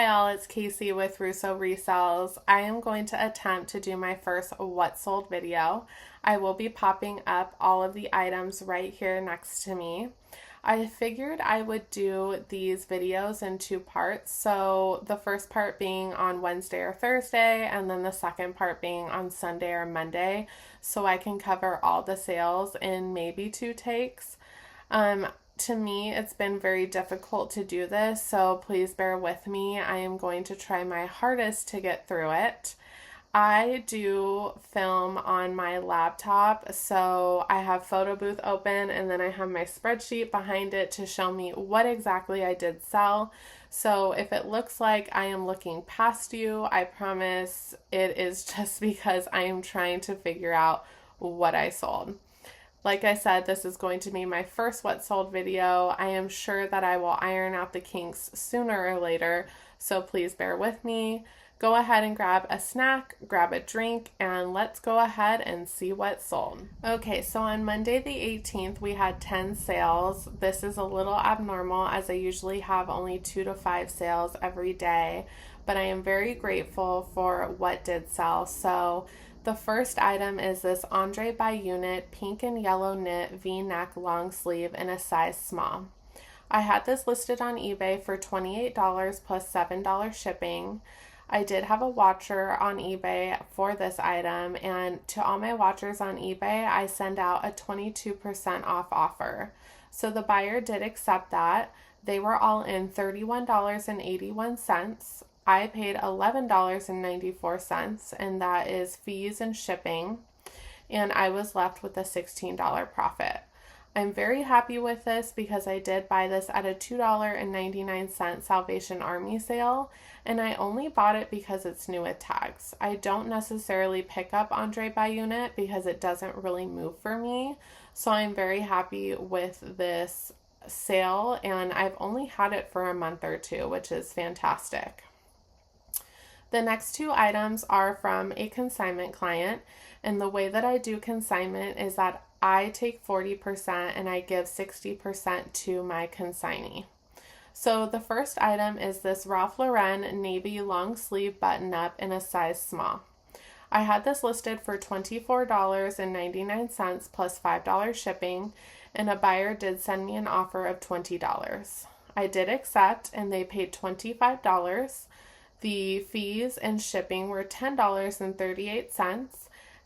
Hi all, it's Casey with Russo Resells. I am going to attempt to do my first What Sold video. I will be popping up all of the items right here next to me. I figured I would do these videos in two parts, so the first part being on Wednesday or Thursday, and then the second part being on Sunday or Monday, so I can cover all the sales in maybe 2 takes. To me, it's been very difficult to do this, so please bear with me. I am going to try my hardest to get through it. I do film on my laptop, so I have Photo Booth open and then I have my spreadsheet behind it to show me what exactly I did sell. So if it looks like I am looking past you, I promise it is just because I am trying to figure out what I sold. Like I said, this is going to be my first What Sold video. I am sure that I will iron out the kinks sooner or later, so please bear with me. Go ahead and grab a snack, grab a drink, and let's go ahead and see what sold. Okay, so on Monday the 18th, we had 10 sales. This is a little abnormal as I usually have only 2 to 5 sales every day, but I am very grateful for what did sell. So the first item is this Andre by Unit pink and yellow knit V-neck long sleeve in a size small. I had this listed on eBay for $28 plus $7 shipping. I did have a watcher on eBay for this item, and to all my watchers on eBay, I send out a 22% off offer. So the buyer did accept that. They were all in $31.81. I paid $11.94, and that is fees and shipping, and I was left with a $16 profit. I'm very happy with this because I did buy this at a $2.99 Salvation Army sale, and I only bought it because it's new with tags. I don't necessarily pick up Andre by Unit because it doesn't really move for me, so I'm very happy with this sale, and I've only had it for a month or two, which is fantastic. The next 2 items are from a consignment client, and the way that I do consignment is that I take 40% and I give 60% to my consignee. So the first item is this Ralph Lauren navy long sleeve button up in a size small. I had this listed for $24.99 plus $5 shipping, and a buyer did send me an offer of $20. I did accept, and they paid $25. The fees and shipping were $10.38.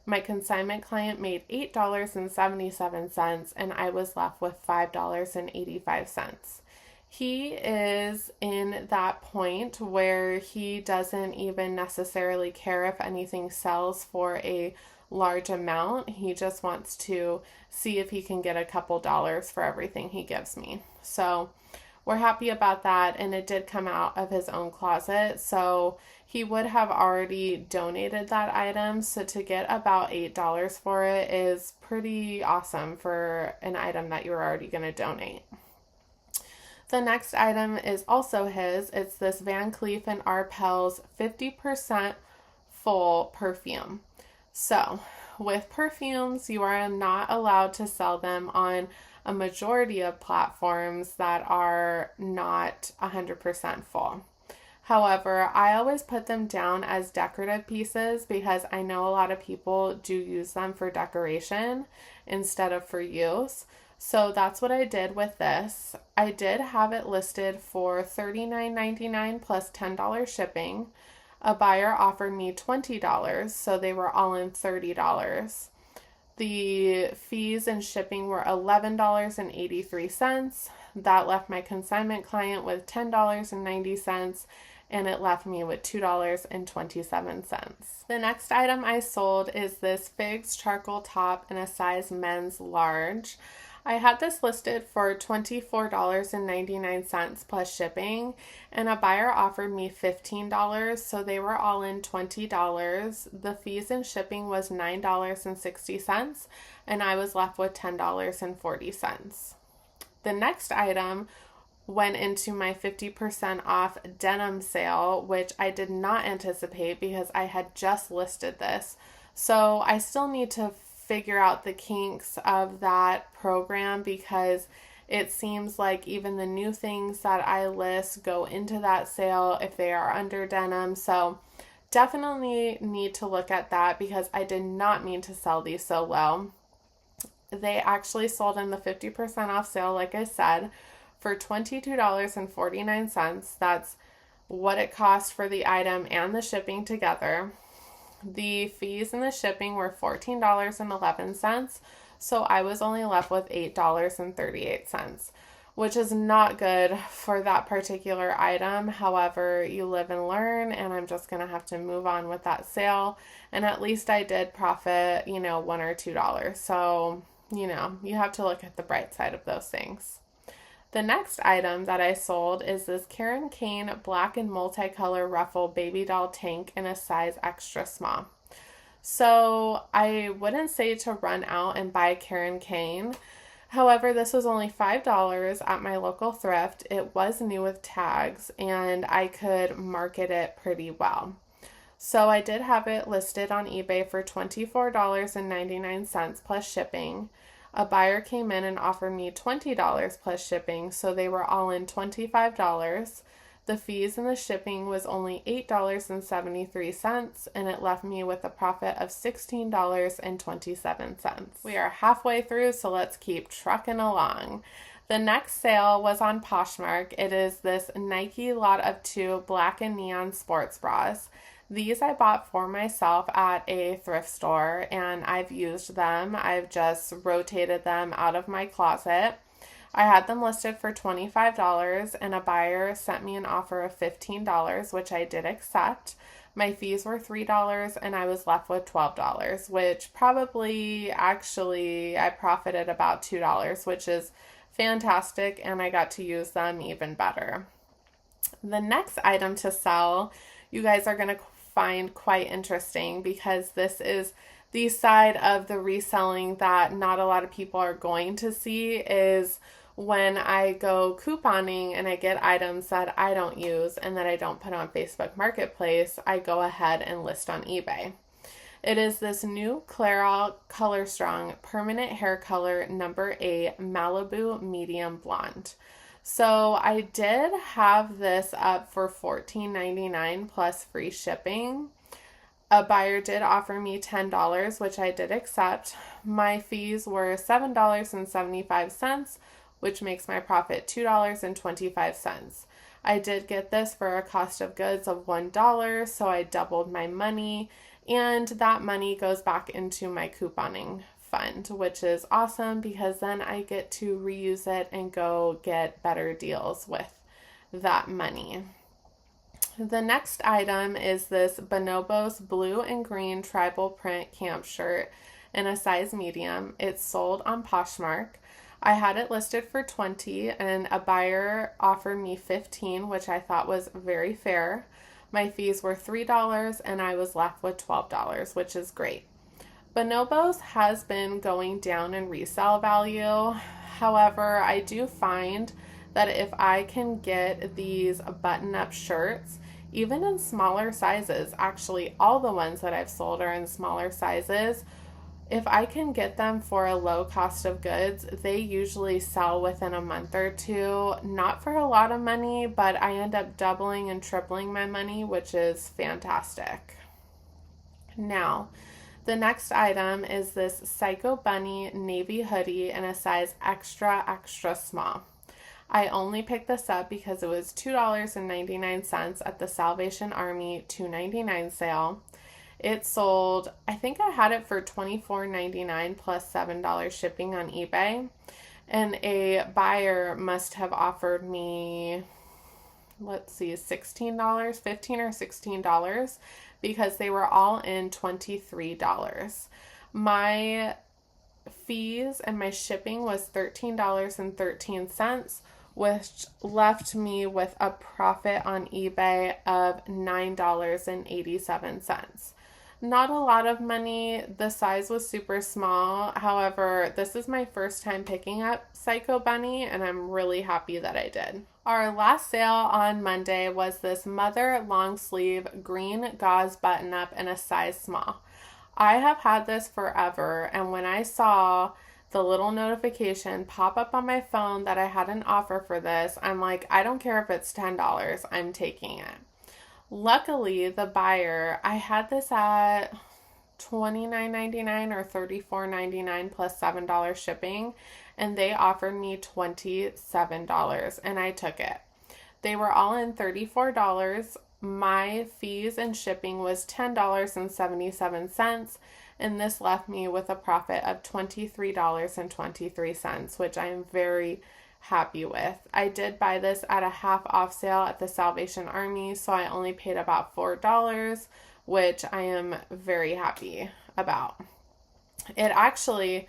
My consignment client made $8.77, and I was left with $5.85. He is in that point where he doesn't even necessarily care if anything sells for a large amount. He just wants to see if he can get a couple dollars for everything he gives me. So we're happy about that, and it did come out of his own closet, so he would have already donated that item, so to get about $8 for it is pretty awesome for an item that you're already going to donate. The next item is also his. It's this Van Cleef & Arpels 50% full perfume. So with perfumes, you are not allowed to sell them on a majority of platforms that are not 100% full. However, I always put them down as decorative pieces because I know a lot of people do use them for decoration instead of for use. So that's what I did with this. I did have it listed for $39.99 plus $10 shipping. A buyer offered me $20, so they were all in $30. The fees and shipping were $11.83. That left my consignment client with $10.90, and it left me with $2.27. The next item I sold is this Figs charcoal top in a size men's large. I had this listed for $24.99 plus shipping, and a buyer offered me $15, so they were all in $20. The fees and shipping was $9.60, and I was left with $10.40. The next item went into my 50% off denim sale, which I did not anticipate because I had just listed this. So I still need to figure out the kinks of that program because It seems like even the new things that I list go into that sale if they are under denim. So definitely need to look at that because I did not mean to sell these so low. They actually sold in the 50% off sale, like I said, for $22.49. That's what it cost for the item and the shipping together. The fees and the shipping were $14.11, so I was only left with $8.38, which is not good for that particular item. However, you live and learn, and I'm just going to have to move on with that sale. And at least I did profit, $1 or $2. So, you have to look at the bright side of those things. The next item that I sold is this Karen Kane black and multicolor ruffle baby doll tank in a size extra small. So I wouldn't say to run out and buy Karen Kane. However, this was only $5 at my local thrift. It was new with tags, and I could market it pretty well. So I did have it listed on eBay for $24.99 plus shipping. A buyer came in and offered me $20 plus shipping, so they were all in $25. The fees and the shipping was only $8.73, and it left me with a profit of $16.27. We are halfway through, so let's keep trucking along. The next sale was on Poshmark. It is this Nike Lot of 2 black and neon sports bras. These I bought for myself at a thrift store, and I've used them. I've just rotated them out of my closet. I had them listed for $25, and a buyer sent me an offer of $15, which I did accept. My fees were $3, and I was left with $12, which probably actually I profited about $2, which is fantastic, and I got to use them even better. The next item to sell, you guys are going to find quite interesting because this is the side of the reselling that not a lot of people are going to see, is when I go couponing and I get items that I don't use and that I don't put on Facebook Marketplace, I go ahead and list on eBay. It is this new Clairol Color Strong permanent hair color number 8 Malibu medium blonde. So I did have this up for $14.99 plus free shipping. A buyer did offer me $10, which I did accept. My fees were $7.75, which makes my profit $2.25. I did get this for a cost of goods of $1, so I doubled my money, and that money goes back into my couponing fund, which is awesome because then I get to reuse it and go get better deals with that money. The next item is this Bonobos blue and green tribal print camp shirt in a size medium. It's sold on Poshmark. I had it listed for $20, and a buyer offered me $15, which I thought was very fair. My fees were $3, and I was left with $12, which is great. Bonobos has been going down in resale value. However, I do find that if I can get these button-up shirts, even in smaller sizes, actually all the ones that I've sold are in smaller sizes, if I can get them for a low cost of goods, they usually sell within a month or two. Not for a lot of money, but I end up doubling and tripling my money, which is fantastic. Now, the next item is this Psycho Bunny navy hoodie in a size extra, extra small. I only picked this up because it was $2.99 at the Salvation Army $2.99 sale. It sold, I think I had it for $24.99 plus $7 shipping on eBay. And a buyer must have offered me, $16, $15 or $16 because they were all in $23. My fees and my shipping was $13.13, which left me with a profit on eBay of $9.87. Not a lot of money. The size was super small. However, this is my first time picking up Psycho Bunny, and I'm really happy that I did. Our last sale on Monday was this Mother long sleeve green gauze button up in a size small. I have had this forever, and when I saw the little notification pop up on my phone that I had an offer for this. I'm like, I don't care if it's $10, I'm taking it. Luckily, the buyer, I had this at $29.99 or $34.99 plus $7 shipping, and they offered me $27 and I took it. They were all in $34. My fees and shipping was $10.77, and this left me with a profit of $23.23, which I am very happy with. I did buy this at a half off sale at the Salvation Army, so I only paid about $4, which I am very happy about. It actually,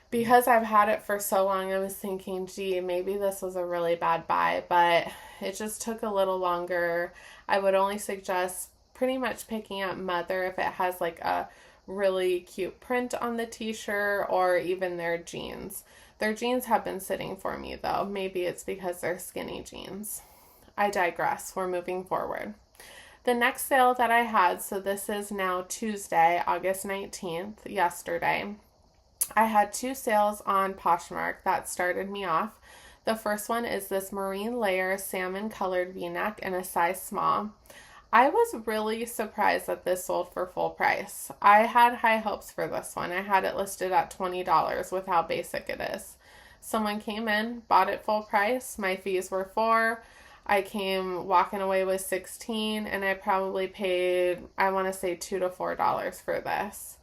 because I've had it for so long, I was thinking, gee, maybe this was a really bad buy, but it just took a little longer. I would only suggest pretty much picking up Mother if it has like a really cute print on the t-shirt, or even their jeans. Their jeans have been sitting for me though. Maybe it's because they're skinny jeans. I digress. We're moving forward. The next sale that I had, so this is now Tuesday, August 19th, yesterday. I had 2 sales on Poshmark that started me off. The first one is this marine layer salmon colored v-neck in a size small. I was really surprised that this sold for full price. I had high hopes for this one. I had it listed at $20 with how basic it is. Someone came in, bought it full price. My fees were $4. I came walking away with $16, and I probably paid, I want to say $2 to $4 for this.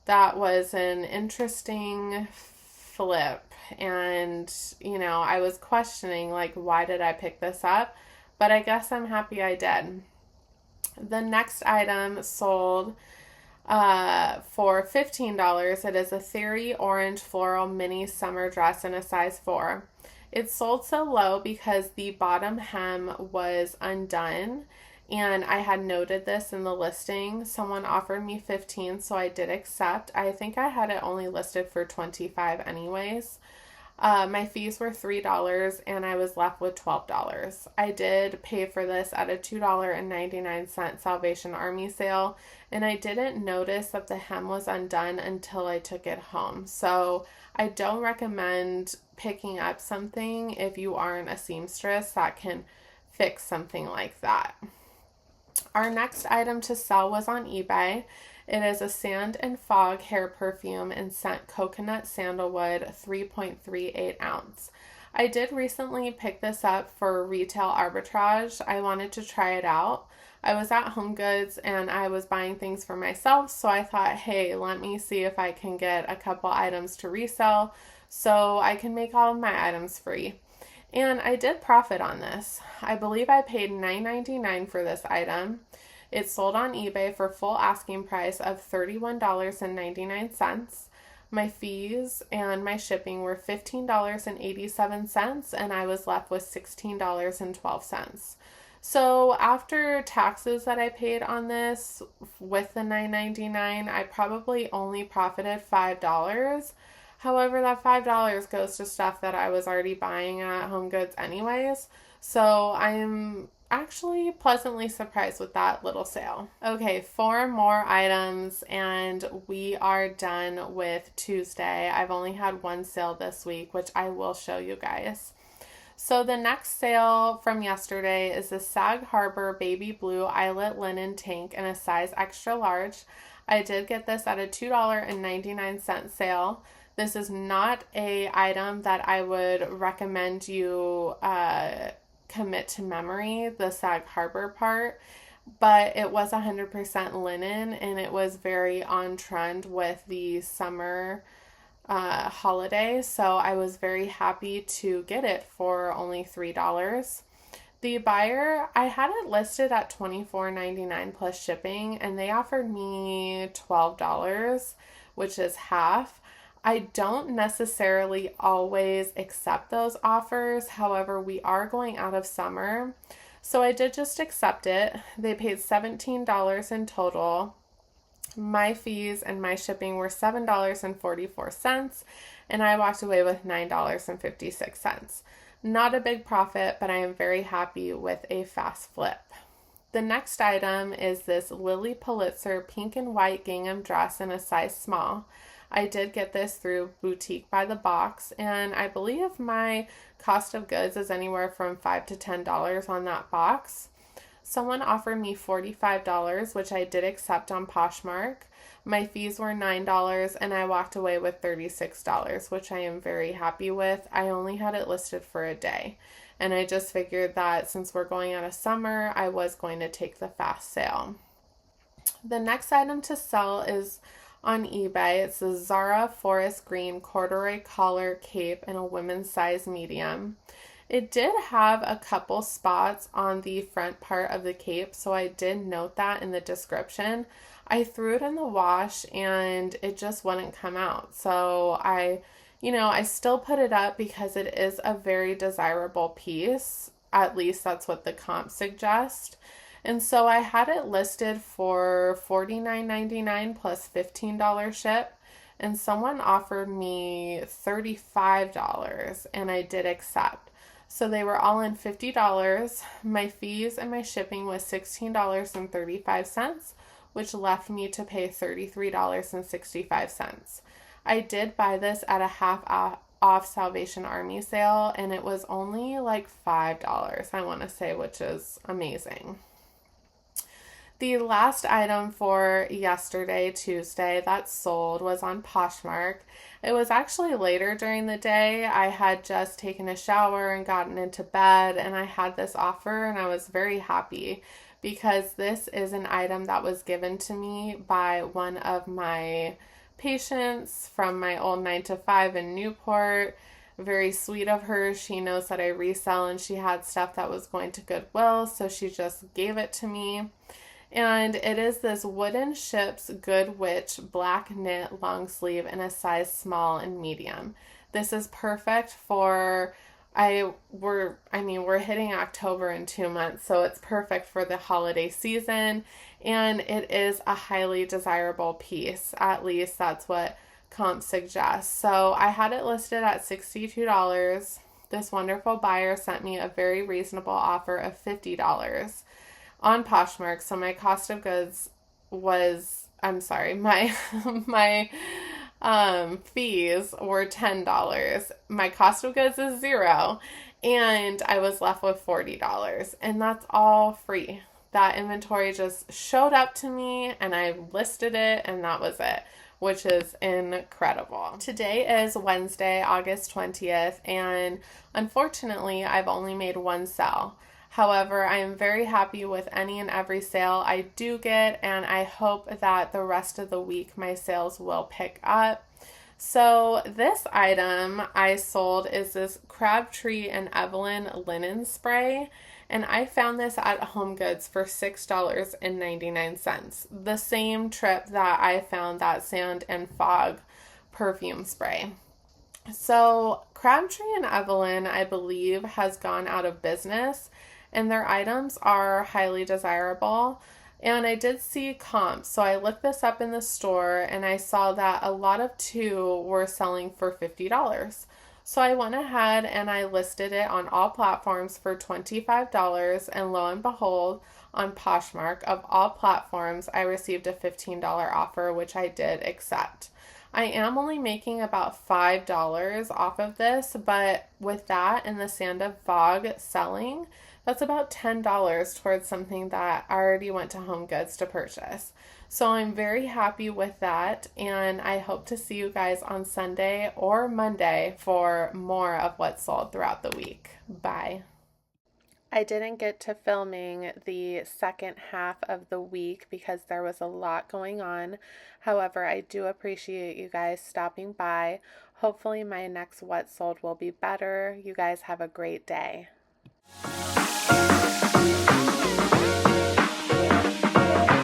That was an interesting flip, and I was questioning, like, why did I pick this up? But I guess I'm happy I did. The next item sold for $15. It is a Theory orange floral mini summer dress in a size 4. It sold so low because the bottom hem was undone, and I had noted this in the listing. Someone offered me $15, so I did accept. I think I had it only listed for $25 anyways. My fees were $3, and I was left with $12. I did pay for this at a $2.99 Salvation Army sale, and I didn't notice that the hem was undone until I took it home. So I don't recommend picking up something if you aren't a seamstress that can fix something like that. Our next item to sell was on eBay. It is a Sand and Fog hair perfume and scent coconut sandalwood 3.38 ounce. I did recently pick this up for retail arbitrage. I wanted to try it out. I was at HomeGoods and I was buying things for myself, so I thought, hey, let me see if I can get a couple items to resell so I can make all of my items free. And I did profit on this. I believe I paid $9.99 for this item. It sold on eBay for full asking price of $31.99. My fees and my shipping were $15.87, and I was left with $16.12. So after taxes that I paid on this with the $9.99, I probably only profited $5. However, that $5 goes to stuff that I was already buying at HomeGoods anyways. So I'm actually pleasantly surprised with that little sale. Okay, 4 more items and we are done with Tuesday. I've only had 1 sale this week, which I will show you guys. So the next sale from yesterday is the Sag Harbor Baby Blue Eyelet Linen Tank in a size extra large. I did get this at a $2.99 sale. This is not a item that I would recommend you commit to memory, the Sag Harbor part, but it was 100% linen and it was very on trend with the summer holiday, so I was very happy to get it for only $3. The buyer, I had it listed at $24.99 plus shipping, and they offered me $12, which is half. I don't necessarily always accept those offers. However, we are going out of summer, so I did just accept it. They paid $17 in total. My fees and my shipping were $7.44, and I walked away with $9.56. Not a big profit, but I am very happy with a fast flip. The next item is this Lily Pulitzer pink and white gingham dress in a size small. I did get this through Boutique by the Box, and I believe my cost of goods is anywhere from $5 to $10 on that box. Someone offered me $45, which I did accept on Poshmark. My fees were $9 and I walked away with $36, which I am very happy with. I only had it listed for a day. And I just figured that since we're going out of summer, I was going to take the fast sale. The next item to sell is on eBay. It's a Zara Forest Green corduroy collar cape in a women's size medium. It did have a couple spots on the front part of the cape, so I did note that in the description. I threw it in the wash and it just wouldn't come out. So I still put it up because it is a very desirable piece. At least that's what the comps suggest. And so I had it listed for $49.99 plus $15 ship. And someone offered me $35 and I did accept. So they were all in $50. My fees and my shipping was $16.35, which left me to pay $33.65. I did buy this at a half off Salvation Army sale, and it was only like $5, I want to say, which is amazing. The last item for yesterday, Tuesday, that sold was on Poshmark. It was actually later during the day. I had just taken a shower and gotten into bed, and I had this offer, and I was very happy because this is an item that was given to me by one of my patients from my old 9-to-5 in Newport. Very sweet of her. She knows that I resell, and she had stuff that was going to Goodwill, so she just gave it to me. And it is this Wooden Ships Good Witch black knit long sleeve in a size small and medium. This is perfect for, we're hitting October in 2 months, so it's perfect for the holiday season. And it is a highly desirable piece. At least that's what comps suggest. So I had it listed at $62. This wonderful buyer sent me a very reasonable offer of $50. On Poshmark, so my cost of goods was, my fees were $10. My cost of goods is $0, and I was left with $40, and that's all free. That inventory just showed up to me, and I listed it, and that was it, which is incredible. Today is Wednesday, August 20th, and unfortunately, I've only made one sale. However, I am very happy with any and every sale I do get, and I hope that the rest of the week my sales will pick up. So this item I sold is this Crabtree and Evelyn linen spray, and I found this at Home Goods for $6.99. The same trip that I found that Sand and Fog perfume spray. So Crabtree and Evelyn, I believe, has gone out of business, and their items are highly desirable. And I did see comps, so I looked this up in the store, and I saw that a lot of two were selling for $50. So I went ahead and I listed it on all platforms for $25, and lo and behold, on Poshmark, of all platforms, I received a $15 offer, which I did accept. I am only making about $5 off of this, but with that and the Sand and Fog selling, that's about $10 towards something that I already went to Home Goods to purchase. So I'm very happy with that, and I hope to see you guys on Sunday or Monday for more of what sold throughout the week. Bye. I didn't get to filming the second half of the week because there was a lot going on. However, I do appreciate you guys stopping by. Hopefully my next What Sold will be better. You guys have a great day.